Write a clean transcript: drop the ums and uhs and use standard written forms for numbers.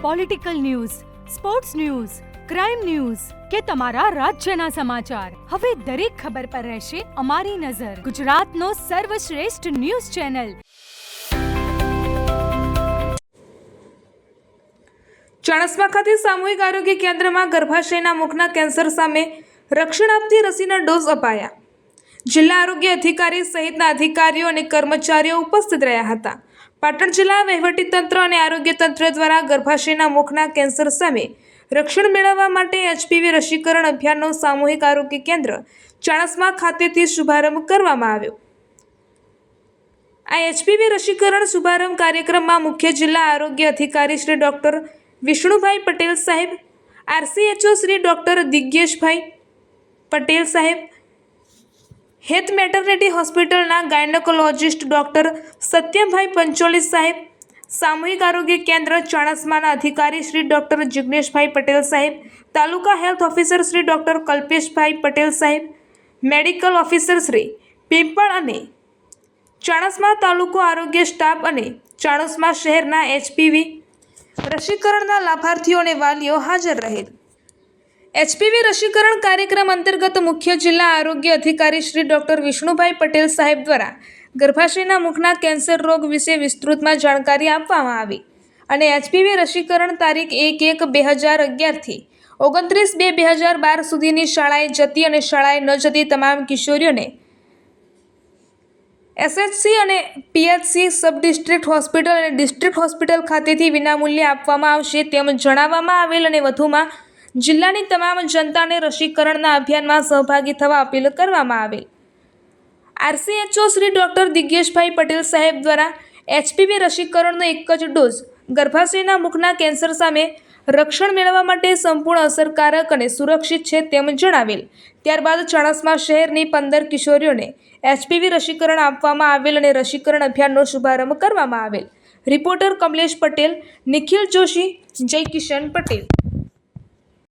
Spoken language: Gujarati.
Political news, sports news, crime news કે તમારા રાજ્યના સમાચાર, હવે દરેક ખબર પર રહેશે અમારી નજર. ગુજરાતનો સર્વશ્રેષ્ઠ ન્યૂઝ ચેનલ. ચાણસ્મા ખાતે સામૂહિક આરોગ્ય કેન્દ્રમાં ગર્ભાશયના મુખના કેન્સર સામે રક્ષણ આપતી રસીના ડોઝ અપાયા. જિલ્લા આરોગ્ય અધિકારી સહિતના અધિકારીઓ અને કર્મચારીઓ ઉપસ્થિત રહ્યા હતા. પાટણ જિલ્લા વહીવટીતંત્ર અને આરોગ્ય તંત્ર દ્વારા ગર્ભાશયના મુખના કેન્સર સામે રક્ષણ મેળવવા માટે HPV રસીકરણ અભિયાનનો સામૂહિક આરોગ્ય કેન્દ્ર ચાણસ્મા ખાતેથી શુભારંભ કરવામાં આવ્યો. આ HPV રસીકરણ શુભારંભ કાર્યક્રમમાં મુખ્ય જિલ્લા આરોગ્ય અધિકારી શ્રી ડૉક્ટર વિષ્ણુભાઈ પટેલ સાહેબ, RCHO શ્રી ડૉક્ટર દિગ્યેશભાઈ પટેલ સાહેબ, હેત મેટર્નિટી હોસ્પિટલના ગાયનેકોલોજિસ્ટ ડૉક્ટર સત્યમભાઈ પંચોલી સાહેબ, સામૂહિક આરોગ્ય કેન્દ્ર ચાણસ્માના અધિકારી શ્રી ડૉક્ટર જિગ્નેશભાઈ પટેલ સાહેબ, taluka health officer Shri doctor Kalpeshbhai Patel સાહેબ, મેડિકલ ઓફિસર શ્રી પિંપળ અને ચાણસ્મા તાલુકો આરોગ્ય સ્ટાફ અને ચાણસ્મા શહેરના HPV રસીકરણના લાભાર્થીઓ અને વાલીઓ હાજર રહેલ. HPV રસીકરણ કાર્યક્રમ અંતર્ગત મુખ્ય જિલ્લા આરોગ્ય અધિકારી શ્રી ડૉક્ટર વિષ્ણુભાઈ પટેલ સાહેબ દ્વારા ગર્ભાશયના મુખના કેન્સર રોગ વિશે વિસ્તૃતમાં જાણકારી આપવામાં આવી અને HPV રસીકરણ તારીખ 1/1/2011થી 29/2/2012 સુધીની શાળાએ જતી અને શાળાએ ન જતી તમામ કિશોરીઓને SHC અને PHC સબ ડિસ્ટ્રિક્ટ હોસ્પિટલ અને ડિસ્ટ્રિક્ટ હોસ્પિટલ ખાતેથી વિનામૂલ્યે આપવામાં આવશે તેમ જણાવવામાં આવેલ અને વધુમાં જિલ્લાની તમામ જનતાને રસીકરણના અભિયાનમાં સહભાગી થવા અપીલ કરવામાં આવેલ. RCHO શ્રી ડૉક્ટર દિગ્યેશભાઈ પટેલ સાહેબ દ્વારા HPV રસીકરણનો એક જ ડોઝ ગર્ભાશયના મુખના કેન્સર સામે રક્ષણ મેળવવા માટે સંપૂર્ણ અસરકારક અને સુરક્ષિત છે તેમ જણાવેલ. ત્યારબાદ ચાણસ્મા શહેરની 15 કિશોરીઓને HPV રસીકરણ આપવામાં આવેલ અને રસીકરણ અભિયાનનો શુભારંભ કરવામાં આવેલ. રિપોર્ટર કમલેશ પટેલ, નિખિલ જોશી, જય કિશન પટેલ.